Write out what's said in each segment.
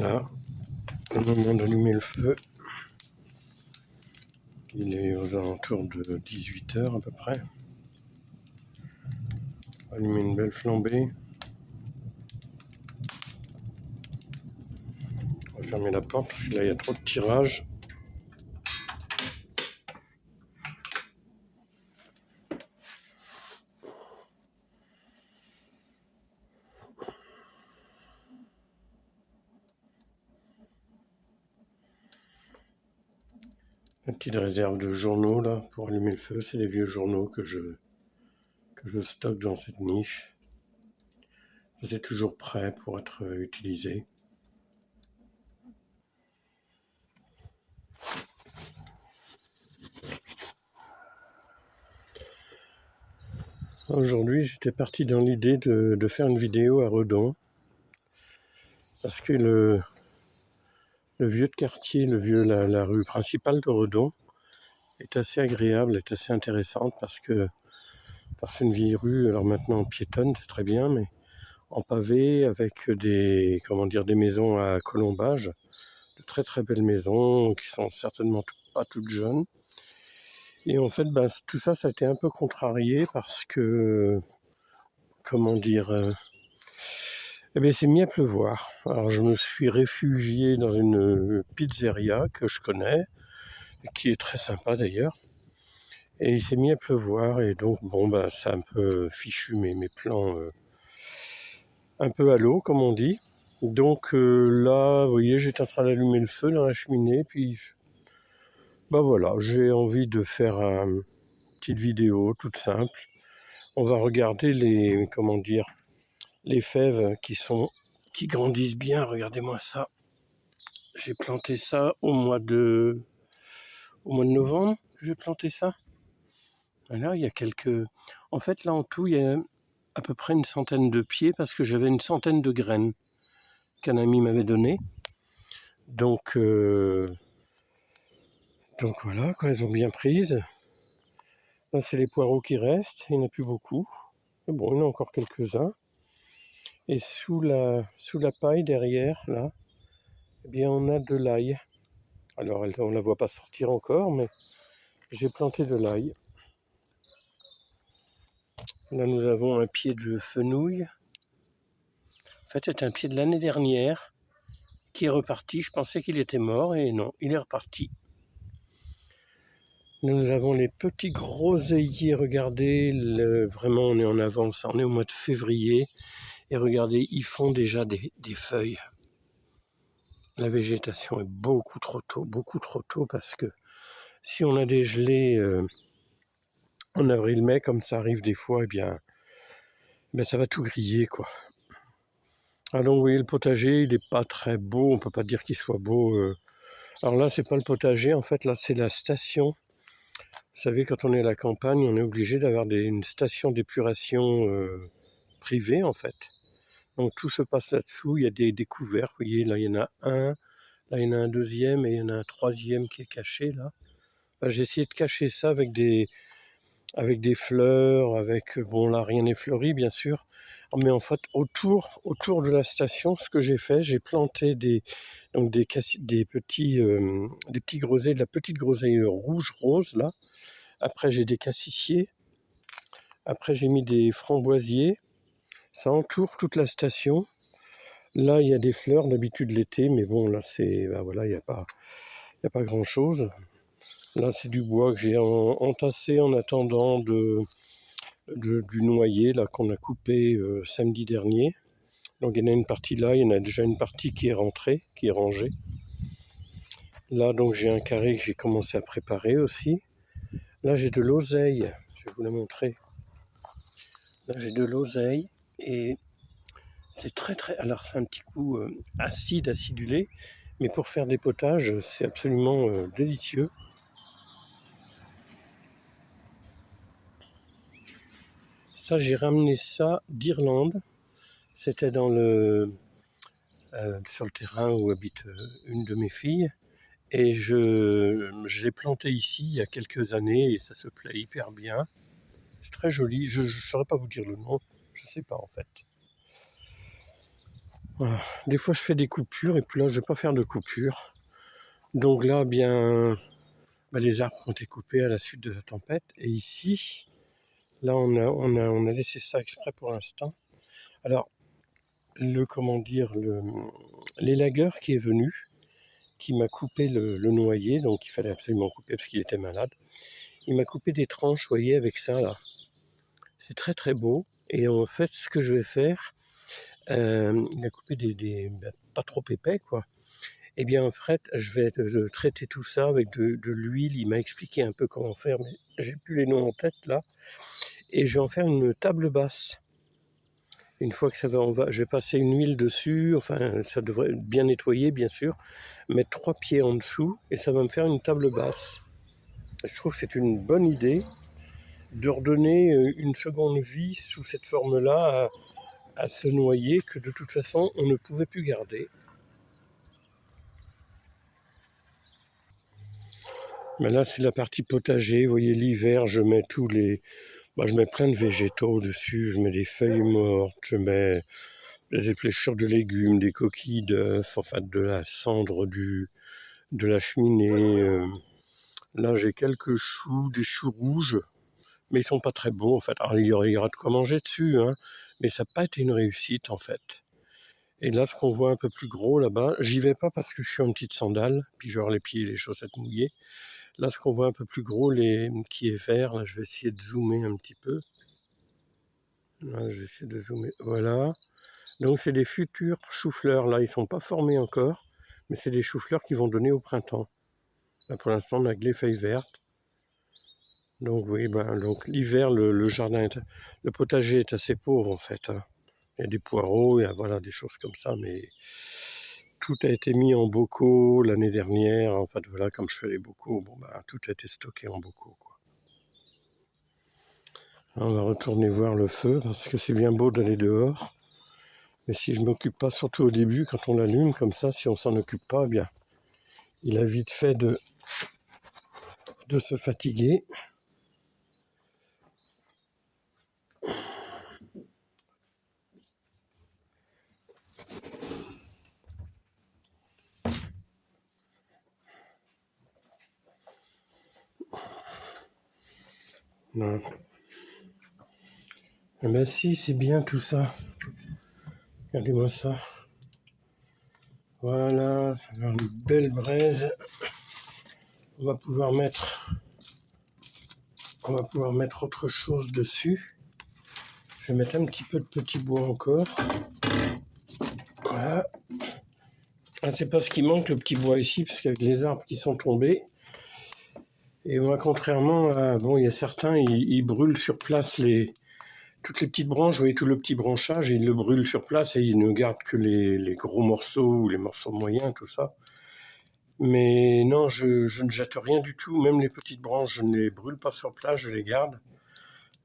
Là, au moment d'allumer le feu, il est aux alentours de 18 h à peu près. Allumer une belle flambée. On va fermer la porte parce que là il y a trop de tirage. La petite réserve de journaux là pour allumer le feu, c'est les vieux journaux que je stocke dans cette niche. C'est toujours prêt pour être utilisé. Aujourd'hui, j'étais parti dans l'idée de faire une vidéo à Redon parce que le vieux de quartier, la rue principale de Redon est assez agréable, est assez intéressante parce que c'est une vieille rue, alors maintenant piétonne, c'est très bien, mais en pavé avec des maisons à colombage, de très très belles maisons qui sont certainement pas toutes jeunes. Et en fait, tout ça, ça a été un peu contrarié parce que, il s'est mis à pleuvoir. Alors je me suis réfugié dans une pizzeria que je connais, qui est très sympa d'ailleurs. Et il s'est mis à pleuvoir et donc ça a un peu fichu mes plans un peu à l'eau comme on dit. Donc là, vous voyez, j'étais en train d'allumer le feu dans la cheminée, puis voilà, j'ai envie de faire une petite vidéo toute simple. On va regarder les fèves qui grandissent bien. Regardez-moi ça. J'ai planté ça au mois de novembre. J'ai planté ça. Là, il y a en fait, là en tout, il y a à peu près une centaine de pieds parce que j'avais une centaine de graines qu'un ami m'avait données. Donc voilà, quand elles ont bien prises. Là, c'est les poireaux qui restent. Il n'y en a plus beaucoup. Mais bon, il y en a encore quelques-uns. Et sous la paille derrière, là, eh bien, on a de l'ail. Alors, on ne la voit pas sortir encore, mais j'ai planté de l'ail. Là, nous avons un pied de fenouil. En fait, c'est un pied de l'année dernière qui est reparti. Je pensais qu'il était mort et non, il est reparti. Nous avons les petits groseilliers. Regardez, vraiment, on est en avance. On est au mois de février. Et regardez, ils font déjà des feuilles. La végétation est beaucoup trop tôt parce que si on a des gelées en avril-mai, comme ça arrive des fois, ça va tout griller, quoi. Alors vous voyez, le potager, il n'est pas très beau, on ne peut pas dire qu'il soit beau. Alors là, c'est pas le potager, en fait, là, c'est la station. Vous savez, quand on est à la campagne, on est obligé d'avoir une station d'épuration privée, en fait. Donc tout se passe là-dessous, il y a des couverts, vous voyez, là, il y en a un, là, il y en a un deuxième et il y en a un troisième qui est caché, là. J'ai essayé de cacher ça avec des fleurs, là rien n'est fleuri bien sûr, mais en fait autour de la station, ce que j'ai fait, j'ai planté des petits groseilles, de la petite groseille rouge rose là. Après j'ai des cassissiers, après j'ai mis des framboisiers, ça entoure toute la station. Là il y a des fleurs d'habitude l'été, mais bon là c'est il n'y a pas grand chose. Là c'est du bois que j'ai entassé en attendant du noyer là qu'on a coupé samedi dernier. Donc il y en a une partie là, il y en a déjà une partie qui est rentrée, qui est rangée. Là donc j'ai un carré que j'ai commencé à préparer aussi. Là j'ai de l'oseille, je vais vous la montrer. Là j'ai de l'oseille et c'est très, alors c'est un petit coup acidulé, mais pour faire des potages c'est absolument délicieux. Ça j'ai ramené ça d'Irlande. C'était sur le terrain où habite une de mes filles. Et je l'ai planté ici il y a quelques années et ça se plaît hyper bien. C'est très joli. Je ne saurais pas vous dire le nom. Je ne sais pas en fait. Voilà. Des fois, je fais des coupures et puis là, je ne vais pas faire de coupures. Donc là, bien, les arbres ont été coupés à la suite de la tempête. Et ici, là, on a laissé ça exprès pour l'instant. Alors, l'élagueur qui est venu, qui m'a coupé le noyer, donc il fallait absolument couper parce qu'il était malade. Il m'a coupé des tranches, vous voyez, avec ça là. C'est très très beau. Et en fait, ce que je vais faire, il a coupé pas trop épais, quoi. Eh bien, en fait, je vais traiter tout ça avec de l'huile. Il m'a expliqué un peu comment faire, mais j'ai plus les noms en tête là. Et je vais en faire une table basse. Une fois que ça va, je vais passer une huile dessus. Enfin, ça devrait être bien nettoyer, bien sûr. Mettre 3 pieds en dessous et ça va me faire une table basse. Je trouve que c'est une bonne idée de redonner une seconde vie sous cette forme-là à ce noyer que de toute façon on ne pouvait plus garder. Mais là c'est la partie potager, vous voyez l'hiver je mets je mets plein de végétaux dessus, je mets des feuilles mortes, je mets des épluchures de légumes, des coquilles d'œufs, enfin de la cendre de la cheminée. Là j'ai quelques choux, des choux rouges, mais ils sont pas très beaux en fait. Alors il y aura de quoi manger dessus, hein, mais ça n'a pas été une réussite en fait. Et là, ce qu'on voit un peu plus gros là-bas, j'y vais pas parce que je suis en petite sandale, puis je vais avoir les pieds et les chaussettes mouillées. Là, ce qu'on voit un peu plus gros, qui est vert, là, je vais essayer de zoomer un petit peu. Là, je vais essayer de zoomer. Voilà. Donc, c'est des futurs choux-fleurs. Là, ils sont pas formés encore, mais c'est des choux-fleurs qui vont donner au printemps. Là, pour l'instant, on a que les feuilles vertes. Donc, oui, donc l'hiver, le potager est assez pauvre en fait, hein. Il y a des poireaux, il y a voilà, des choses comme ça, mais tout a été mis en bocaux l'année dernière. En fait, voilà, comme je fais les bocaux, tout a été stocké en bocaux, quoi. On va retourner voir le feu parce que c'est bien beau d'aller dehors. Mais si je ne m'occupe pas, surtout au début, quand on l'allume comme ça, si on s'en occupe pas, bien, il a vite fait de se fatiguer. Non. Eh ben si, c'est bien tout ça. Regardez-moi ça. Voilà, une belle braise. On va pouvoir mettre autre chose dessus. Je vais mettre un petit peu de petit bois encore. Voilà. Ah, c'est pas ce qui manque, le petit bois ici, parce qu'avec les arbres qui sont tombés, et moi, contrairement à... Bon, il y a certains, ils brûlent sur place toutes les petites branches, vous voyez, tout le petit branchage, ils le brûlent sur place et ils ne gardent que les gros morceaux ou les morceaux moyens, tout ça. Mais non, je ne jette rien du tout, même les petites branches, je ne les brûle pas sur place, je les garde.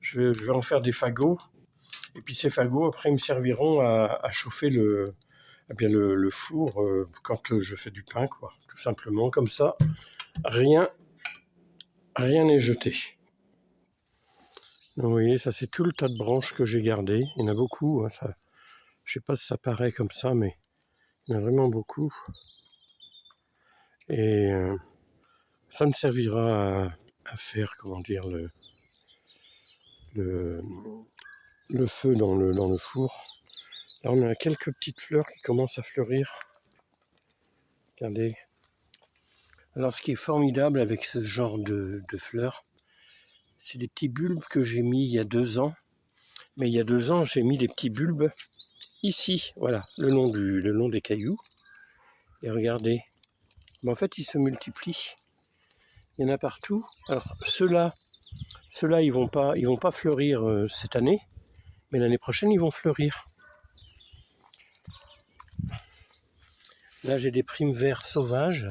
Je vais en faire des fagots, et puis ces fagots, après, ils me serviront à chauffer le four quand je fais du pain, quoi. Tout simplement, comme ça, rien n'est jeté. Donc, vous voyez, ça c'est tout le tas de branches que j'ai gardé. Il y en a beaucoup, hein, ça, je sais pas si ça paraît comme ça, mais il y en a vraiment beaucoup. Et ça me servira à faire, comment dire, le feu dans le four. Là, on a quelques petites fleurs qui commencent à fleurir. Regardez. Alors, ce qui est formidable avec ce genre de fleurs, c'est des petits bulbes que j'ai mis il y a 2 ans. Mais il y a 2 ans, j'ai mis des petits bulbes ici, voilà, le long des cailloux. Et regardez, en fait, ils se multiplient. Il y en a partout. Alors, ceux-là, ils vont pas fleurir cette année, mais l'année prochaine, ils vont fleurir. Là, j'ai des primes verts sauvages.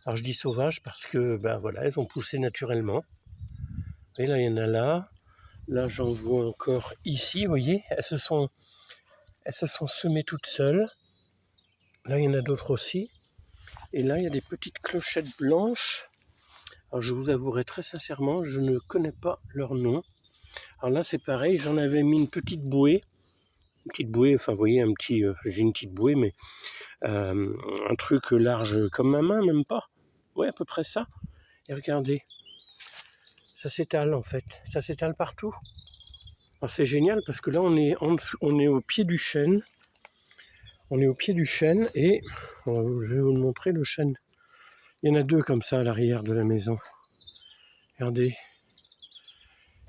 Alors, je dis sauvages parce que, voilà, elles ont poussé naturellement. Et là, il y en a là. Là, j'en vois encore ici, vous voyez, elles se sont semées toutes seules. Là, il y en a d'autres aussi. Et là, il y a des petites clochettes blanches. Alors, je vous avouerai très sincèrement, je ne connais pas leur nom. Alors là, c'est pareil, j'en avais mis une petite bouée. une petite bouée, enfin vous voyez j'ai une petite bouée, mais un truc large comme ma main, même pas. Ouais, à peu près ça. Et regardez, ça s'étale en fait, ça s'étale partout. Alors c'est génial parce que là on est au pied du chêne. On est au pied du chêne et je vais vous le montrer, le chêne. Il y en a deux comme ça à l'arrière de la maison. Regardez.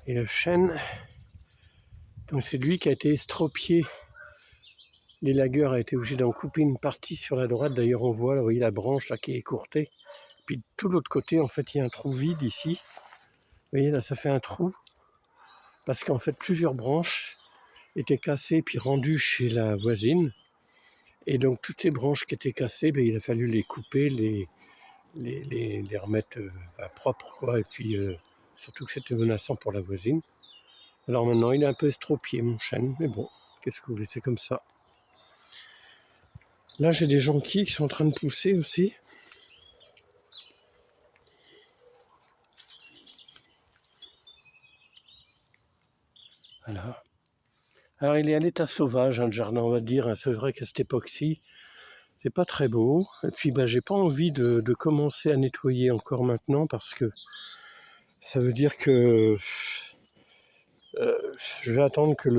Et le chêne, donc c'est lui qui a été estropié. L'élagueur a été obligé d'en couper une partie sur la droite. D'ailleurs on voit, là, vous voyez la branche là qui est écourtée. Puis de tout l'autre côté, en fait, il y a un trou vide ici. Vous voyez là, ça fait un trou. Parce qu'en fait, plusieurs branches étaient cassées puis rendues chez la voisine. Et donc toutes ces branches qui étaient cassées, il a fallu les couper, les remettre propres, quoi. Et puis surtout que c'était menaçant pour la voisine. Alors maintenant, il est un peu estropié, mon chêne. Mais bon, qu'est-ce que vous voulez, c'est comme ça. Là, j'ai des jonquilles qui sont en train de pousser aussi. Voilà. Alors, il est à l'état sauvage, le jardin, on va dire. C'est vrai qu'à cette époque-ci, c'est pas très beau. Et puis, j'ai pas envie de commencer à nettoyer encore maintenant parce que ça veut dire que je vais attendre que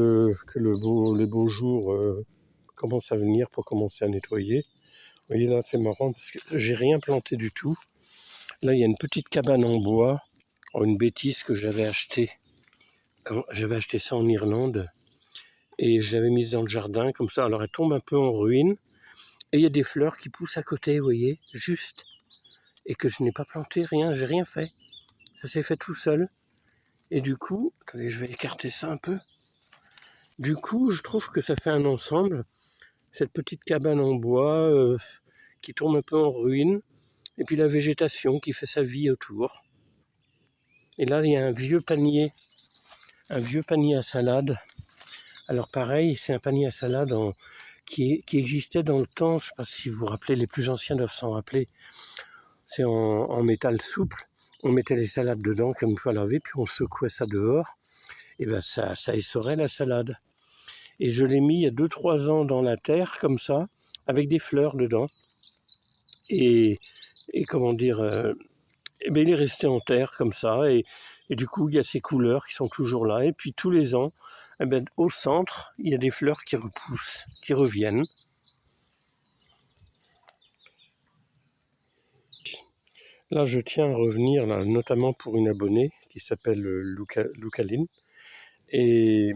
les beaux jours commencent à venir pour commencer à nettoyer. Vous voyez là, c'est marrant parce que j'ai rien planté du tout. Là, il y a une petite cabane en bois. Oh, une bêtise que j'avais acheté. J'avais acheté ça en Irlande et je l'avais mise dans le jardin comme ça. Alors elle tombe un peu en ruine et il y a des fleurs qui poussent à côté, vous voyez, juste. Et que je n'ai pas planté, rien, j'ai rien fait. Ça s'est fait tout seul. Et du coup, attendez, je vais écarter ça un peu. Du coup, je trouve que ça fait un ensemble. Cette petite cabane en bois qui tombe un peu en ruine. Et puis la végétation qui fait sa vie autour. Et là, il y a un vieux panier à salade. Alors pareil, c'est un panier à salade qui existait dans le temps. Je ne sais pas si vous vous rappelez, les plus anciens doivent s'en rappeler. C'est en métal souple. On mettait les salades dedans comme une fois lavé, puis on secouait ça dehors. Et bien ça essorait la salade. Et je l'ai mis il y a 2-3 ans dans la terre, comme ça, avec des fleurs dedans. Et comment dire, il est resté en terre comme ça. Et du coup, il y a ces couleurs qui sont toujours là. Et puis tous les ans, au centre, il y a des fleurs qui repoussent, qui reviennent. Là, je tiens à revenir, là, notamment pour une abonnée qui s'appelle Lucaline et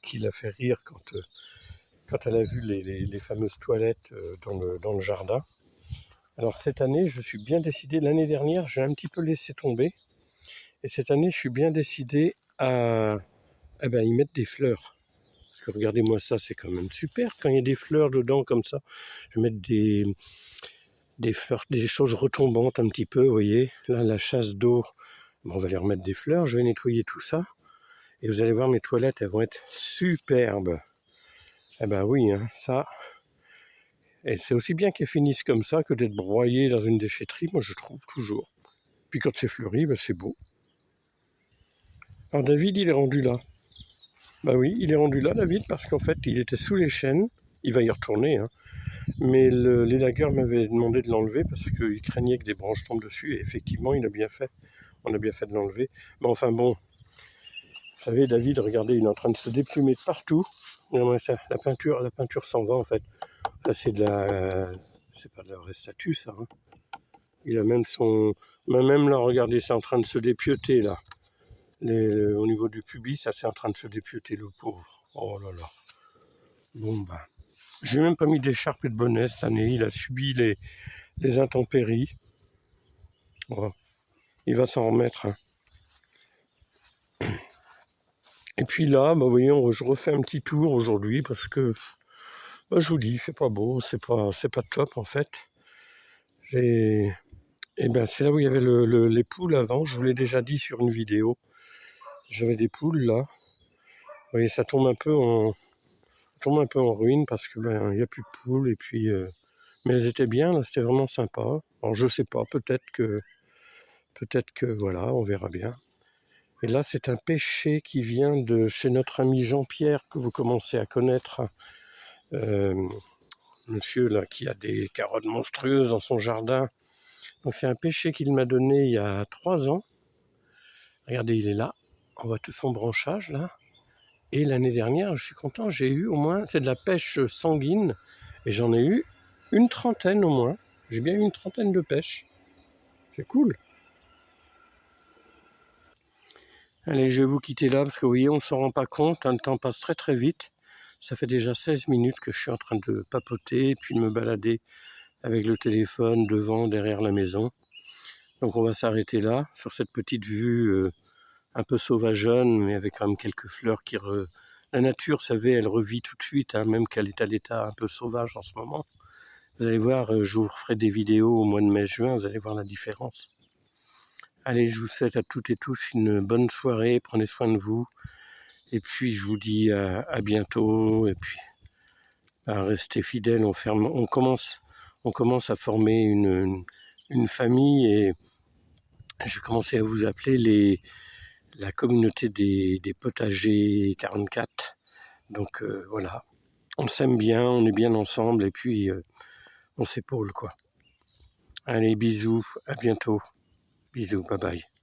qui l'a fait rire quand elle a vu les fameuses toilettes dans le jardin. Alors cette année, je suis bien décidé. L'année dernière, j'ai un petit peu laissé tomber. Et cette année, je suis bien décidé à y mettre des fleurs. Parce que regardez-moi ça, c'est quand même super. Quand il y a des fleurs dedans comme ça, je vais mettre des fleurs, des choses retombantes un petit peu, vous voyez. Là, la chasse d'eau, on va les remettre des fleurs. Je vais nettoyer tout ça. Et vous allez voir, mes toilettes, elles vont être superbes. Eh ben oui, hein, ça. Et c'est aussi bien qu'elles finissent comme ça que d'être broyées dans une déchetterie, moi je trouve toujours. Puis quand c'est fleuri, c'est beau. Alors David, il est rendu là. Bah oui, il est rendu là, David, parce qu'en fait, il était sous les chênes. Il va y retourner, hein. Mais l'élagueur m'avait demandé de l'enlever parce qu'il craignait que des branches tombent dessus. Et effectivement, il a bien fait. On a bien fait de l'enlever. Mais enfin bon, vous savez, David, regardez, il est en train de se déplumer de partout. La peinture s'en va en fait. Ça, c'est pas de la vraie statue, ça. Hein. Il a même là, regardez, c'est en train de se dépioter là. Au niveau du pubis, ça c'est en train de se dépioter, le pauvre. Oh là là. Bon j'ai même pas mis d'écharpe et de bonnet cette année. Il a subi les intempéries. Voilà. Il va s'en remettre. Hein. Et puis là, vous voyez, je refais un petit tour aujourd'hui parce que je vous dis, il fait pas beau, c'est pas top en fait. Et c'est là où il y avait les poules avant. Je vous l'ai déjà dit sur une vidéo. J'avais des poules là. Vous voyez, ça tombe un peu en ruine parce que il n'y a plus de poules et puis mais elles étaient bien là, c'était vraiment sympa. Alors je sais pas, peut-être que voilà, on verra bien. Et là, c'est un pêcher qui vient de chez notre ami Jean-Pierre, que vous commencez à connaître. Monsieur là, qui a des carottes monstrueuses dans son jardin. Donc c'est un pêcher qu'il m'a donné il y a 3 ans. Regardez, il est là. On voit tout son branchage là. Et l'année dernière, je suis content, j'ai eu au moins, c'est de la pêche sanguine, et j'en ai eu une trentaine au moins. J'ai bien eu une trentaine de pêches. C'est cool. Allez, je vais vous quitter là, parce que vous voyez, on ne s'en rend pas compte, hein, le temps passe très très vite. Ça fait déjà 16 minutes que je suis en train de papoter, et puis de me balader avec le téléphone devant, derrière la maison. Donc on va s'arrêter là, sur cette petite vue un peu sauvageonne, mais avec quand même quelques fleurs qui... La nature, vous savez, elle revit tout de suite, hein, même qu'elle est à l'état un peu sauvage en ce moment. Vous allez voir, je vous ferai des vidéos au mois de mai-juin, vous allez voir la différence. Allez, je vous souhaite à toutes et tous une bonne soirée, prenez soin de vous. Et puis je vous dis à bientôt, et puis restez fidèles, on commence à former une famille, et je commençais à vous appeler la communauté des potagers 44. Donc voilà, on s'aime bien, on est bien ensemble, et puis on s'épaule quoi. Allez, bisous, à bientôt. Bisous, bye bye.